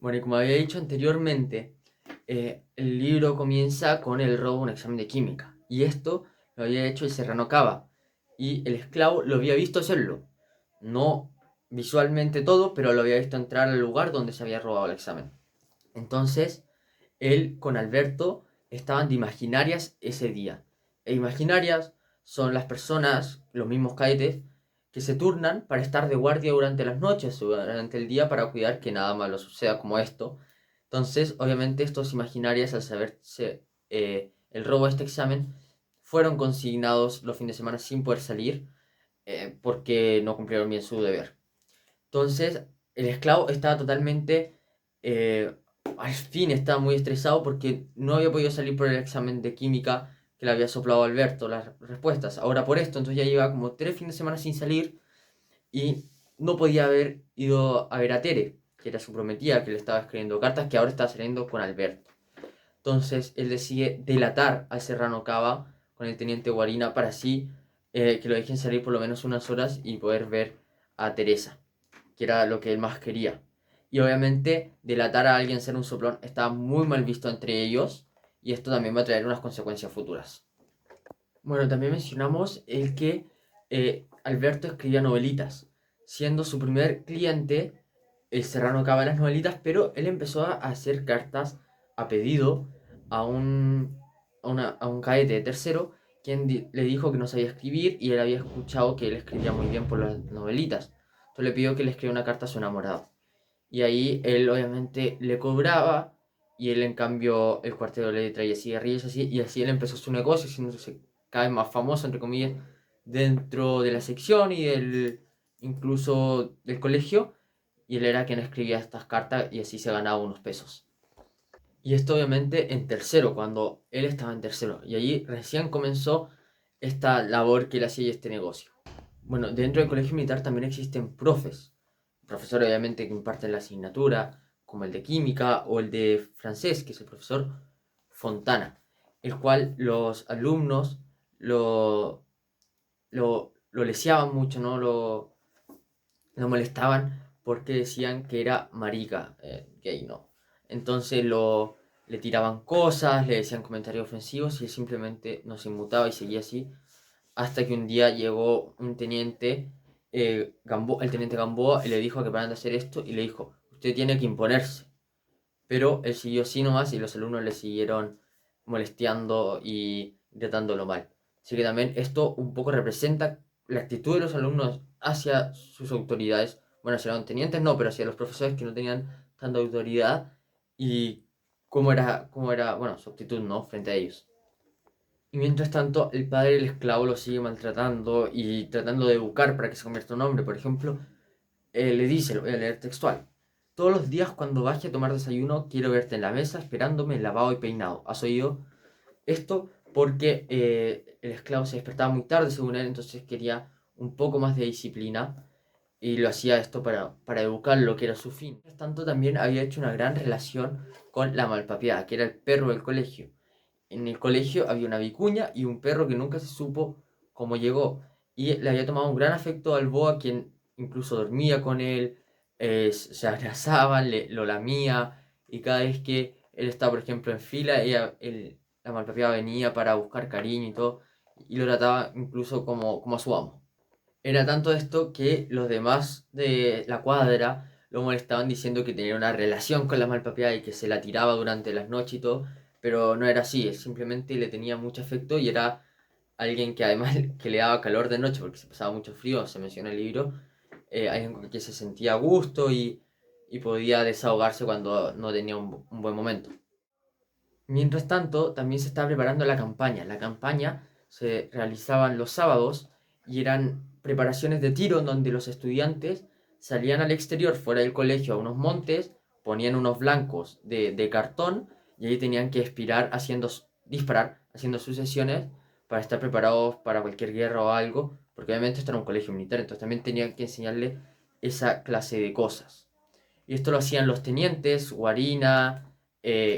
Bueno, y como había dicho anteriormente, el libro comienza con el robo de un examen de química. Y esto lo había hecho el Serrano Cava. Y el esclavo lo había visto hacerlo. No visualmente todo, pero lo había visto entrar al lugar donde se había robado el examen. Entonces, él con Alberto estaban de imaginarias ese día. E imaginarias son las personas, los mismos cadetes, que se turnan para estar de guardia durante las noches o durante el día para cuidar que nada malo suceda como esto. Entonces, obviamente, estos imaginarias, al saberse el robo de este examen, fueron consignados los fines de semana sin poder salir porque no cumplieron bien su deber. Entonces, el esclavo estaba totalmente, eh, al fin estaba muy estresado porque no había podido salir por el examen de química que le había soplado Alberto las respuestas. Ahora por esto, entonces ya lleva como 3 fines de semana sin salir y no podía haber ido a ver a Tere, que era su prometida, que le estaba escribiendo cartas, que ahora está saliendo con Alberto. Entonces él decide delatar al Serrano Cava con el teniente Guarina para así que lo dejen salir por lo menos unas horas y poder ver a Teresa, que era lo que él más quería. Y obviamente delatar a alguien, ser un soplón, está muy mal visto entre ellos y esto también va a traer unas consecuencias futuras. Bueno, también mencionamos el que Alberto escribía novelitas, siendo su primer cliente el Serrano Cava de las novelitas, pero él empezó a hacer cartas a pedido a un cadete de tercero, quien le dijo que no sabía escribir y él había escuchado que él escribía muy bien por las novelitas. Entonces le pidió que le escribiera una carta a su enamorado. Y ahí él obviamente le cobraba y él en cambio el cuartero le traía cigarrillos así y así él empezó su negocio, haciéndose cada vez más famoso, entre comillas, dentro de la sección y incluso del colegio. Y él era quien escribía estas cartas y así se ganaba unos pesos. Y esto obviamente en tercero, cuando él estaba en tercero. Y allí recién comenzó esta labor que él hacía y este negocio. Bueno, dentro del colegio militar también existen profesores obviamente que imparten la asignatura, como el de química o el de francés, que es el profesor Fontana, el cual los alumnos lo leseaban mucho, ¿no? Lo molestaban porque decían que era marica, gay, ¿no? Entonces le tiraban cosas, le decían comentarios ofensivos y él simplemente no se inmutaba y seguía así hasta que un día llegó un teniente, el teniente Gamboa, y le dijo que paran de hacer esto, y le dijo, usted tiene que imponerse. Pero él siguió así nomás y los alumnos le siguieron molestando y tratándolo mal. Así que también esto un poco representa la actitud de los alumnos hacia sus autoridades. Bueno, hacia los tenientes no, pero hacia los profesores que no tenían tanta autoridad y cómo era, bueno, su actitud, ¿no? Frente a ellos. Y mientras tanto, el padre del esclavo lo sigue maltratando y tratando de educar para que se convierta en un hombre. Por ejemplo, le dice, lo voy a leer textual. Todos los días cuando vaya a tomar desayuno, quiero verte en la mesa esperándome lavado y peinado. ¿Has oído esto? Porque el esclavo se despertaba muy tarde, según él, entonces quería un poco más de disciplina y lo hacía esto para educarlo, que era su fin. Mientras tanto, también había hecho una gran relación con la malpapiada, que era el perro del colegio. En el colegio había una vicuña y un perro que nunca se supo cómo llegó. Y le había tomado un gran afecto al boa, quien incluso dormía con él, se abrazaban, lo lamía. Y cada vez que él estaba, por ejemplo, en fila, la malpapiada venía para buscar cariño y todo. Y lo trataba incluso como a su amo. Era tanto esto que los demás de la cuadra lo molestaban diciendo que tenía una relación con la malpapeada y que se la tiraba durante las noches y todo, pero no era así, simplemente le tenía mucho afecto y era alguien que además que le daba calor de noche porque se pasaba mucho frío, se menciona en el libro, alguien con que se sentía a gusto y podía desahogarse cuando no tenía un buen momento. Mientras tanto, también se está preparando la campaña. La campaña se realizaban los sábados y eran preparaciones de tiro en donde los estudiantes salían al exterior, fuera del colegio, a unos montes, ponían unos blancos de cartón y ahí tenían que disparar, haciendo sucesiones para estar preparados para cualquier guerra o algo, porque obviamente esto era un colegio militar, entonces también tenían que enseñarle esa clase de cosas. Y esto lo hacían los tenientes, Guarina,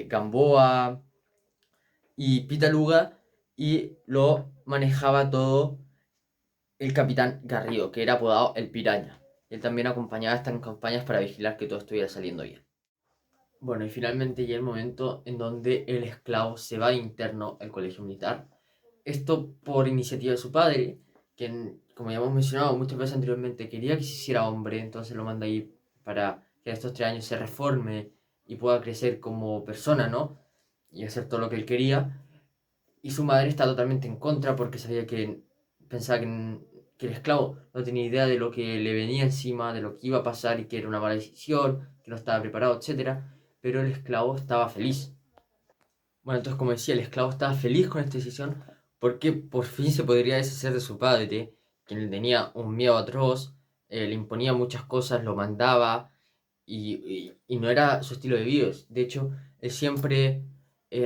Gamboa y Pitaluga, y lo manejaba todo el capitán Garrido, que era apodado el Piraña. Él también acompañaba estas campañas para vigilar que todo estuviera saliendo bien. Bueno, y finalmente llega el momento en donde el esclavo se va de interno al colegio militar. Esto por iniciativa de su padre, quien, como ya hemos mencionado muchas veces anteriormente, quería que se hiciera hombre, entonces lo manda ahí para que en estos 3 años se reforme y pueda crecer como persona, ¿no? Y hacer todo lo que él quería. Y su madre está totalmente en contra porque sabía que pensaba que el esclavo no tenía idea de lo que le venía encima, de lo que iba a pasar y que era una mala decisión, que no estaba preparado, etcétera. Pero el esclavo estaba feliz. Bueno, entonces como decía, el esclavo estaba feliz con esta decisión porque por fin se podría deshacer de su padre, quien le tenía un miedo atroz, le imponía muchas cosas, lo mandaba y no era su estilo de vida. De hecho, él siempre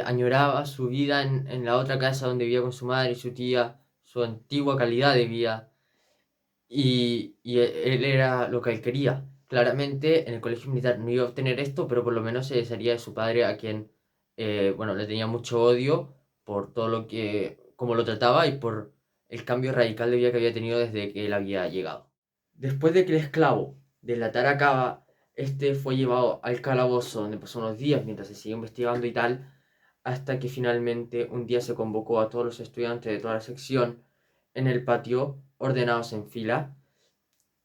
añoraba su vida en la otra casa donde vivía con su madre y su tía, su antigua calidad de vida, y él era lo que él quería. Claramente en el colegio militar no iba a obtener esto, pero por lo menos se desharía de su padre, a quien, bueno, le tenía mucho odio por todo lo que, como lo trataba y por el cambio radical de vida que había tenido desde que él había llegado. Después de que el esclavo delatara a Cava, este fue llevado al calabozo donde pasó unos días mientras se siguió investigando y tal, hasta que finalmente un día se convocó a todos los estudiantes de toda la sección en el patio, ordenados en fila,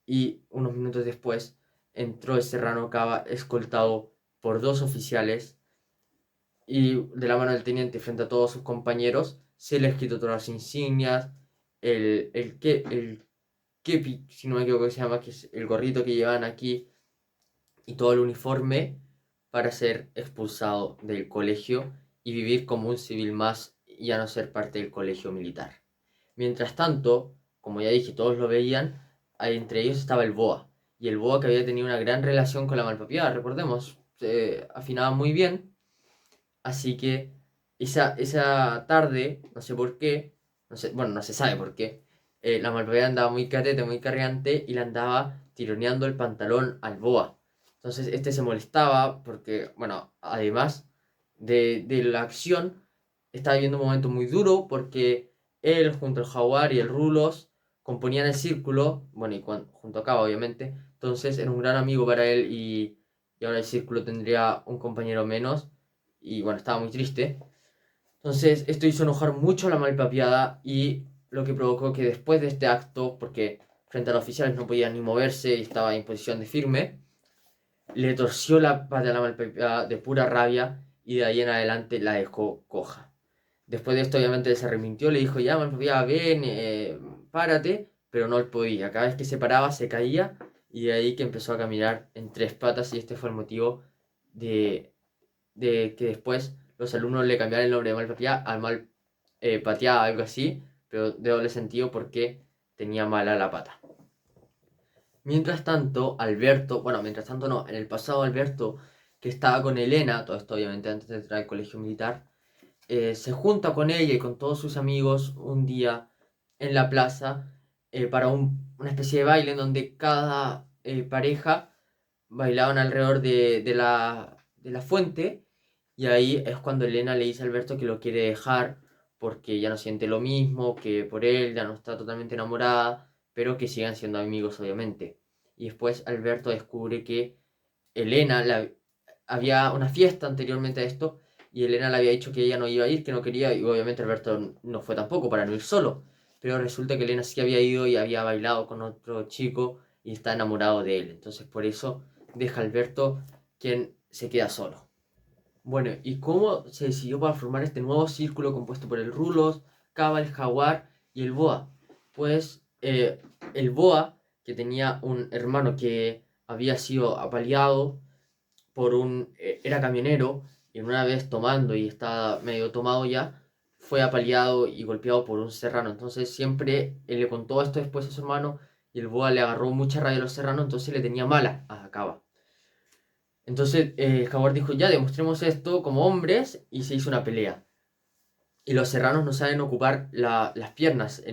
y unos minutos después entró el serrano Cava escoltado por 2 oficiales y de la mano del teniente frente a todos sus compañeros se les quitó todas las insignias, el kepi, si no me equivoco que se llama, que es el gorrito que llevan aquí, y todo el uniforme para ser expulsado del colegio y vivir como un civil más y ya no ser parte del colegio militar. Mientras tanto, como ya dije, todos lo veían, entre ellos estaba el Boa. Y el Boa, que había tenido una gran relación con la Malpapiada, recordemos, se afinaba muy bien. Así que esa tarde, no sé por qué, no sé, bueno, no se sabe por qué, la Malpapiada andaba muy catete, muy carreante y le andaba tironeando el pantalón al Boa. Entonces este se molestaba porque, bueno, además de la acción, estaba viviendo un momento muy duro porque él junto al Jaguar y el Rulos componían el círculo, bueno, y junto a Cabo obviamente, entonces era un gran amigo para él y ahora el círculo tendría un compañero menos y bueno, estaba muy triste. Entonces esto hizo enojar mucho a la malpapiada y lo que provocó que después de este acto, porque frente a los oficiales no podía ni moverse y estaba en posición de firme, le torció la pata a la malpapiada de pura rabia y de ahí en adelante la dejó coja. Después de esto, obviamente, él se arrepintió, le dijo, ya, malpapiada, ven, párate, pero no él podía. Cada vez que se paraba, se caía, y de ahí que empezó a caminar en 3 patas, y este fue el motivo de, de que después los alumnos le cambiaran el nombre de malpapiada a mal pateada, algo así, pero de doble sentido porque tenía mala la pata. Mientras tanto, Alberto, bueno, mientras tanto no, en el pasado Alberto, que estaba con Elena, todo esto obviamente antes de entrar al colegio militar, se junta con ella y con todos sus amigos un día en la plaza para una especie de baile en donde cada pareja bailaban alrededor de la fuente, y ahí es cuando Elena le dice a Alberto que lo quiere dejar porque ya no siente lo mismo, que por él ya no está totalmente enamorada, pero que sigan siendo amigos obviamente. Y después Alberto descubre que Elena, había una fiesta anteriormente a esto, y Elena le había dicho que ella no iba a ir, que no quería, y obviamente Alberto no fue tampoco para no ir solo. Pero resulta que Elena sí había ido y había bailado con otro chico y está enamorado de él. Entonces por eso deja a Alberto, quien se queda solo. Bueno, ¿y cómo se decidió para formar este nuevo círculo compuesto por el Rulos, Cava, el Jaguar y el Boa? Pues el Boa, que tenía un hermano que había sido apaleado era camionero, y una vez tomando y estaba medio tomado ya, fue apaleado y golpeado por un serrano. Entonces siempre él le contó esto después a su hermano, y el Boa le agarró mucha rabia a los serranos, entonces le tenía mala a Cava. Entonces Jaguar dijo, ya demostremos esto como hombres, y se hizo una pelea. Y los serranos no saben ocupar las piernas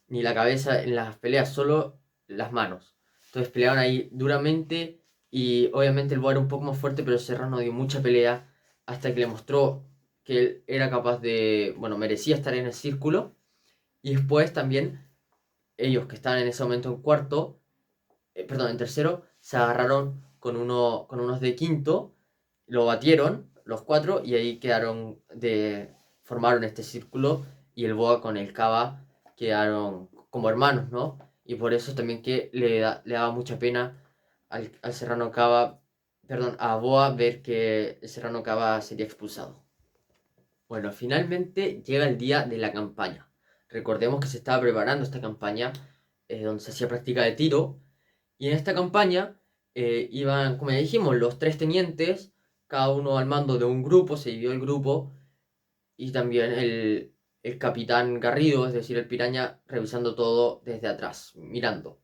ni la cabeza en las peleas, solo las manos. Entonces peleaban ahí duramente, y obviamente el Boa era un poco más fuerte, pero Serrano dio mucha pelea hasta que le mostró que él era capaz de, bueno, merecía estar en el círculo. Y después también ellos que estaban en ese momento en cuarto, perdón, en tercero, se agarraron con unos de quinto, lo batieron los 4 y ahí formaron este círculo y el Boa con el Cava quedaron como hermanos, ¿no? Y por eso también que le daba mucha pena al Serrano Cava, perdón, a Boa ver que el Serrano Cava sería expulsado. Bueno, finalmente llega el día de la campaña. Recordemos que se estaba preparando esta campaña donde se hacía práctica de tiro. Y en esta campaña iban, como ya dijimos, los 3 tenientes, cada uno al mando de un grupo, se dividió el grupo. Y también el capitán Garrido, es decir, el piraña, revisando todo desde atrás, mirando.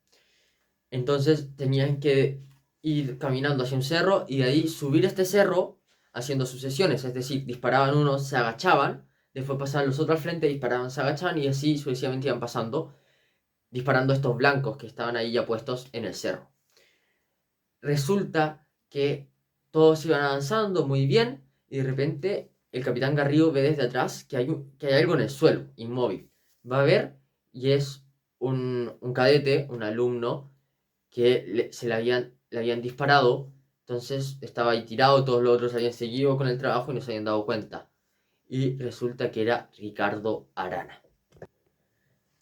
Entonces tenían que ir caminando hacia un cerro y de ahí subir este cerro haciendo sucesiones, es decir, disparaban unos, se agachaban, después pasaban los otros al frente, disparaban, se agachaban y así sucesivamente iban pasando, disparando estos blancos que estaban ahí ya puestos en el cerro. Resulta que todos iban avanzando muy bien y de repente el capitán Garrido ve desde atrás que hay algo en el suelo, inmóvil. Va a ver y es un cadete, un alumno, que le habían disparado, entonces estaba ahí tirado, todos los otros habían seguido con el trabajo y no se habían dado cuenta. Y resulta que era Ricardo Arana.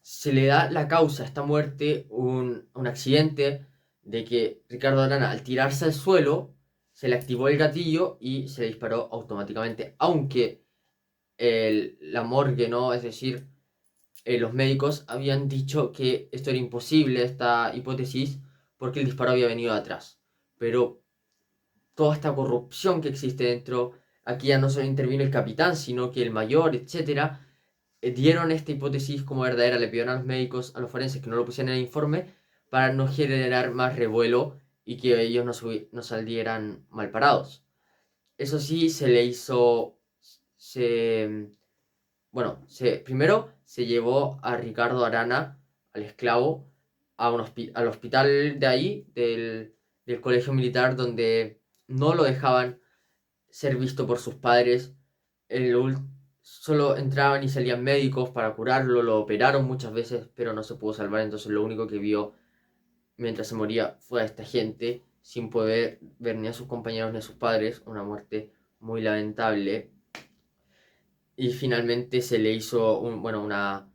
Se le da la causa a esta muerte, un accidente de que Ricardo Arana al tirarse al suelo se le activó el gatillo y se le disparó automáticamente, aunque la morgue, ¿no? Es decir, los médicos habían dicho que esto era imposible, esta hipótesis, porque el disparo había venido de atrás. Pero toda esta corrupción que existe dentro, aquí ya no solo intervino el capitán, sino que el mayor, etcétera, dieron esta hipótesis como verdadera, le pidieron a los médicos, a los forenses que no lo pusieran en el informe para no generar más revuelo y que ellos no salieran mal parados. Eso sí, se le hizo, se, bueno, primero se llevó a Ricardo Arana, al esclavo, al hospital de ahí, del colegio militar, donde no lo dejaban ser visto por sus padres. Solo entraban y salían médicos para curarlo, lo operaron muchas veces, pero no se pudo salvar. Entonces lo único que vio mientras se moría fue a esta gente, sin poder ver ni a sus compañeros ni a sus padres. Una muerte muy lamentable. Y finalmente se le hizo una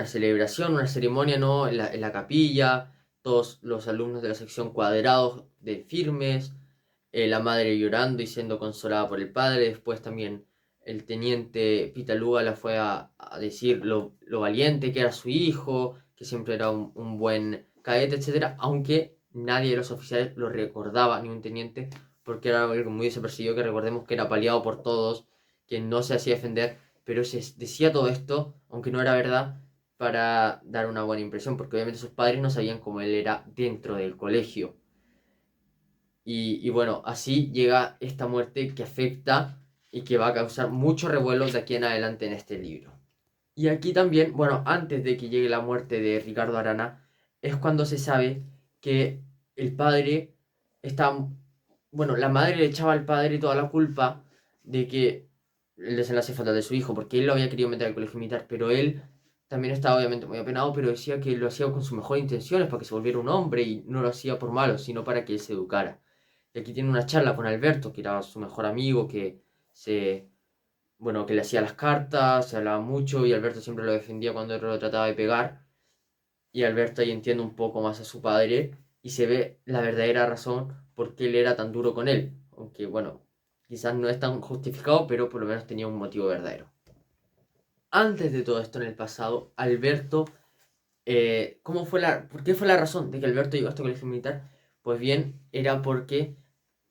celebración, una ceremonia, ¿no? En la capilla, todos los alumnos de la sección cuadrados de firmes, la madre llorando y siendo consolada por el padre, después también el teniente Pitalúa la fue a decir lo valiente que era su hijo, que siempre era un buen cadete, etcétera, aunque nadie de los oficiales lo recordaba, ni un teniente, porque era algo muy desapercibido, que recordemos que era paliado por todos, que no se hacía defender, pero se decía todo esto, aunque no era verdad, para dar una buena impresión, porque obviamente sus padres no sabían cómo él era dentro del colegio. Y bueno, así llega esta muerte que afecta y que va a causar mucho revuelo de aquí en adelante en este libro. Y aquí también, bueno, antes de que llegue la muerte de Ricardo Arana, es cuando se sabe que el padre está, bueno, la madre le echaba al padre toda la culpa de que el desenlace fatal de su hijo, porque él lo había querido meter al colegio militar, pero él también estaba obviamente muy apenado, pero decía que lo hacía con sus mejores intenciones, para que se volviera un hombre y no lo hacía por malo, sino para que él se educara. Y aquí tiene una charla con Alberto, que era su mejor amigo, se, que le hacía las cartas, se hablaba mucho y Alberto siempre lo defendía cuando él lo trataba de pegar. Y Alberto ahí entiende un poco más a su padre y se ve la verdadera razón por qué él era tan duro con él. Aunque bueno, quizás no es tan justificado, pero por lo menos tenía un motivo verdadero. Antes de todo esto en el pasado, Alberto, ¿por qué fue la razón de que Alberto llegó a este colegio militar? Pues bien, era porque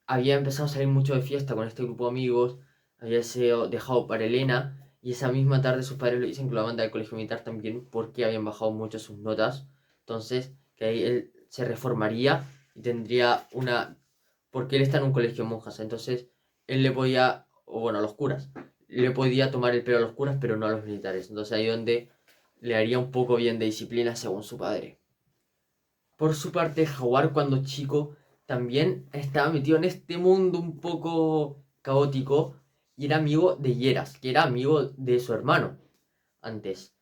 había empezado a salir mucho de fiesta con este grupo de amigos, había sido dejado para Elena y esa misma tarde sus padres le dicen que lo mandan al colegio militar también porque habían bajado mucho sus notas. Entonces, que ahí él se reformaría y tendría porque él está en un colegio de monjas, entonces él le podía, o bueno, a los curas, le podía tomar el pelo a los curas, pero no a los militares. Entonces ahí donde le haría un poco bien de disciplina según su padre. Por su parte, Jaguar cuando chico también estaba metido en este mundo un poco caótico y era amigo de Yeras, que era amigo de su hermano antes.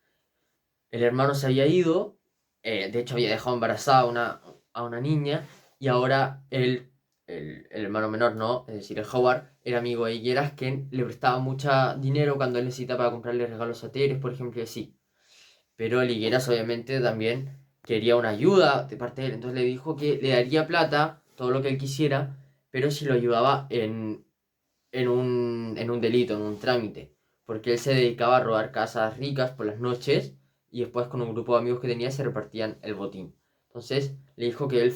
El hermano se había ido, de hecho había dejado embarazada a una niña y ahora él el hermano menor, ¿no? Es decir, el jaguar, era amigo de Higueras, que le prestaba mucho dinero cuando él necesitaba para comprarle regalos a Teres, por ejemplo, y así. Pero el Higueras obviamente también quería una ayuda de parte de él, entonces le dijo que le daría plata, todo lo que él quisiera, pero si lo ayudaba en un delito, en un trámite, porque él se dedicaba a robar casas ricas por las noches y después con un grupo de amigos que tenía se repartían el botín. Entonces le dijo que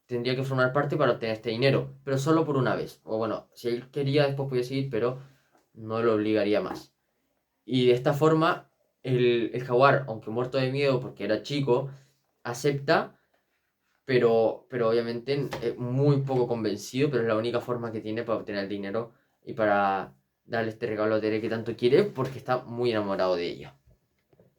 tendría que formar parte para obtener este dinero, pero solo por una vez. O bueno, si él quería después podía seguir, pero no lo obligaría más. Y de esta forma el jaguar, aunque muerto de miedo porque era chico, acepta, pero obviamente muy poco convencido, pero es la única forma que tiene para obtener el dinero y para darle este regalo a Tere que tanto quiere porque está muy enamorado de ella.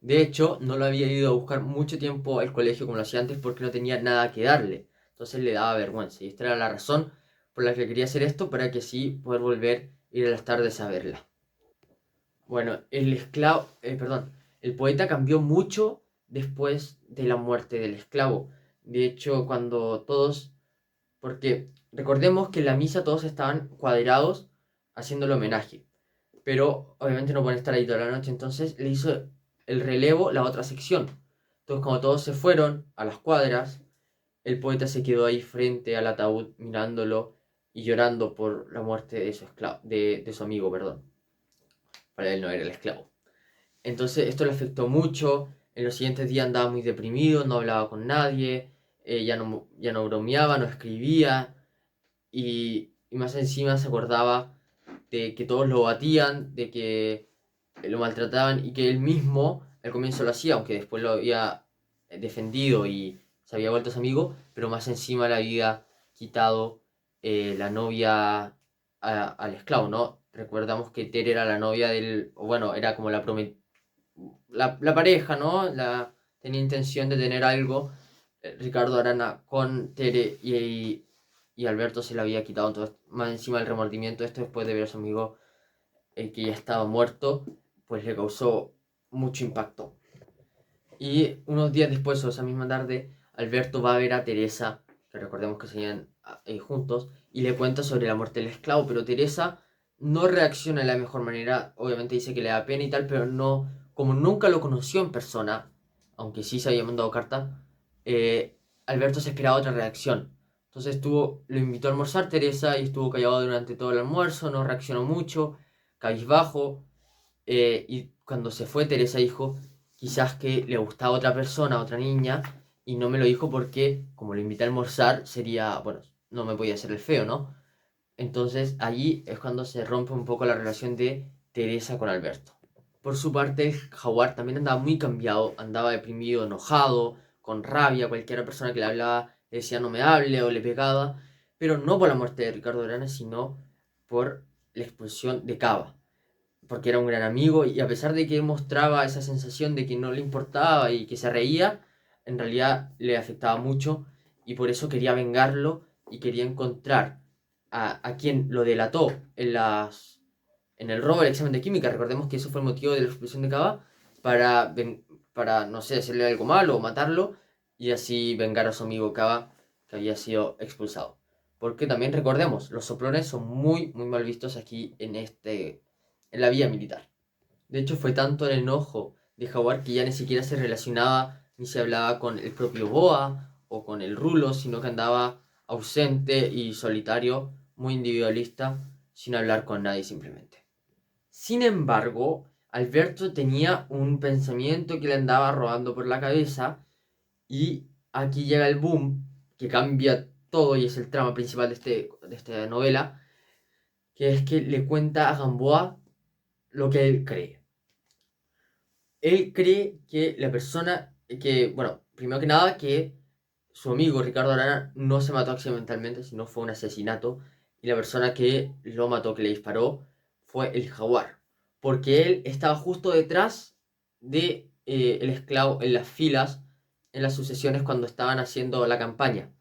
De hecho, no lo había ido a buscar mucho tiempo al colegio como lo hacía antes porque no tenía nada que darle. Entonces le daba vergüenza y esta era la razón por la que quería hacer esto para que así poder volver a ir a las tardes a verla. Bueno, el poeta cambió mucho después de la muerte del esclavo. De hecho, porque recordemos que en la misa todos estaban cuadrados haciéndole homenaje, pero obviamente no pueden estar ahí toda la noche, entonces le hizo el relevo la otra sección. Entonces, cuando todos se fueron a las cuadras, el poeta se quedó ahí frente al ataúd mirándolo y llorando por la muerte de su esclavo, de su amigo, perdón. Para él no era el esclavo. Entonces esto le afectó mucho. En los siguientes días andaba muy deprimido, no hablaba con nadie, ya no bromeaba, no escribía y más encima se acordaba de que todos lo batían, de que lo maltrataban y que él mismo al comienzo lo hacía, aunque después lo había defendido y se había vuelto su amigo, pero más encima le había quitado la novia al esclavo, ¿no? Recordamos que Tere era la novia del, o bueno, era como la pareja, ¿no? Tenía intención de tener algo, Ricardo Arana con Tere y Alberto se le había quitado, entonces más encima el remordimiento de esto después de ver a su amigo que ya estaba muerto, pues le causó mucho impacto. Y unos días después, o esa misma tarde, Alberto va a ver a Teresa, que recordemos que seguían juntos, y le cuenta sobre la muerte del esclavo, pero Teresa no reacciona de la mejor manera, obviamente dice que le da pena y tal, pero no, como nunca lo conoció en persona, aunque sí se había mandado carta, Alberto se esperaba otra reacción. Entonces lo invitó a almorzar Teresa y estuvo callado durante todo el almuerzo, no reaccionó mucho, cabizbajo, y cuando se fue Teresa dijo, quizás que le gustaba a otra persona, a otra niña, y no me lo dijo porque, como lo invité a almorzar, sería, bueno, no me podía hacer el feo, ¿no? Entonces allí es cuando se rompe un poco la relación de Teresa con Alberto. Por su parte, el jaguar también andaba muy cambiado, andaba deprimido, enojado, con rabia, cualquier persona que le hablaba le decía no me hable o le pegaba, pero no por la muerte de Ricardo Arana, sino por la expulsión de Cava porque era un gran amigo y a pesar de que él mostraba esa sensación de que no le importaba y que se reía, en realidad le afectaba mucho y por eso quería vengarlo y quería encontrar a quien lo delató en el robo del examen de química. Recordemos que eso fue el motivo de la expulsión de Cava para, para, no sé, hacerle algo malo o matarlo y así vengar a su amigo Cava que había sido expulsado. Porque también recordemos, los soplones son muy, muy mal vistos aquí en la vía militar. De hecho, fue tanto el enojo de Jaguar que ya ni siquiera se relacionaba ni se hablaba con el propio Boa o con el Rulo, sino que andaba ausente y solitario, muy individualista, sin hablar con nadie simplemente. Sin embargo, Alberto tenía un pensamiento que le andaba rodando por la cabeza y aquí llega el boom que cambia todo y es el trama principal de esta novela, que es que le cuenta a Gamboa lo que él cree. Él cree que la persona, bueno, primero que nada, que su amigo Ricardo Arana no se mató accidentalmente, sino fue un asesinato, y la persona que lo mató, que le disparó, fue el jaguar, porque él estaba justo detrás de el esclavo en las filas, en las sucesiones cuando estaban haciendo la campaña.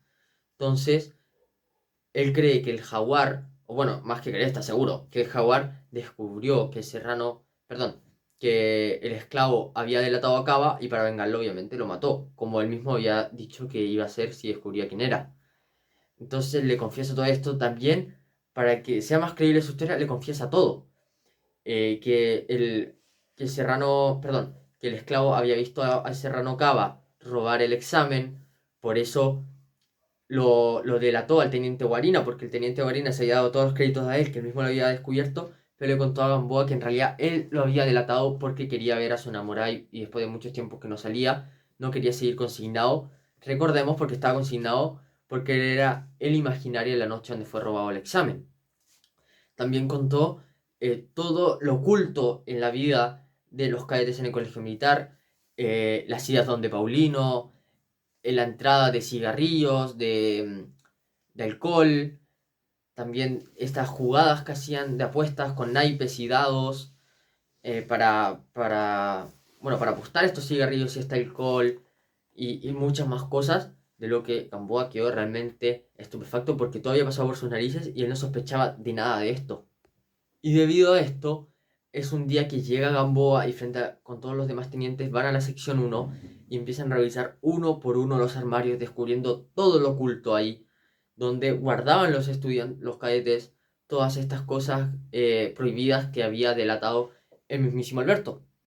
Entonces, él cree que el jaguar, o bueno, más que cree, está seguro, que el jaguar descubrió que Serrano, perdón, que el esclavo había delatado a Cava y para vengarlo obviamente lo mató, como él mismo había dicho que iba a hacer si descubría quién era. Entonces le confiesa todo esto también, para que sea más creíble su historia, le confiesa todo. Que el serrano, perdón, que el esclavo había visto al serrano Cava robar el examen, por eso lo delató al teniente Guarina, porque el teniente Guarina se había dado todos los créditos a él, que él mismo lo había descubierto, pero le contó a Gamboa que en realidad él lo había delatado porque quería ver a su enamorada y después de muchos tiempos que no salía, no quería seguir consignado. Recordemos porque estaba consignado porque él era el imaginario de la noche donde fue robado el examen. También contó todo lo oculto en la vida de los cadetes en el colegio militar, las idas donde Paulino, la entrada de cigarrillos, de alcohol, también estas jugadas que hacían de apuestas con naipes y dados para apostar estos cigarrillos y este alcohol y muchas más cosas, de lo que Gamboa quedó realmente estupefacto porque todo había pasado por sus narices y él no sospechaba de nada de esto. Y debido a esto, es un día que llega Gamboa y con todos los demás tenientes van a la sección uno y empiezan a revisar uno por uno los armarios, descubriendo todo lo oculto ahí, donde guardaban los estudiantes, los cadetes, todas estas cosas prohibidas que había delatado el mismísimo Alberto.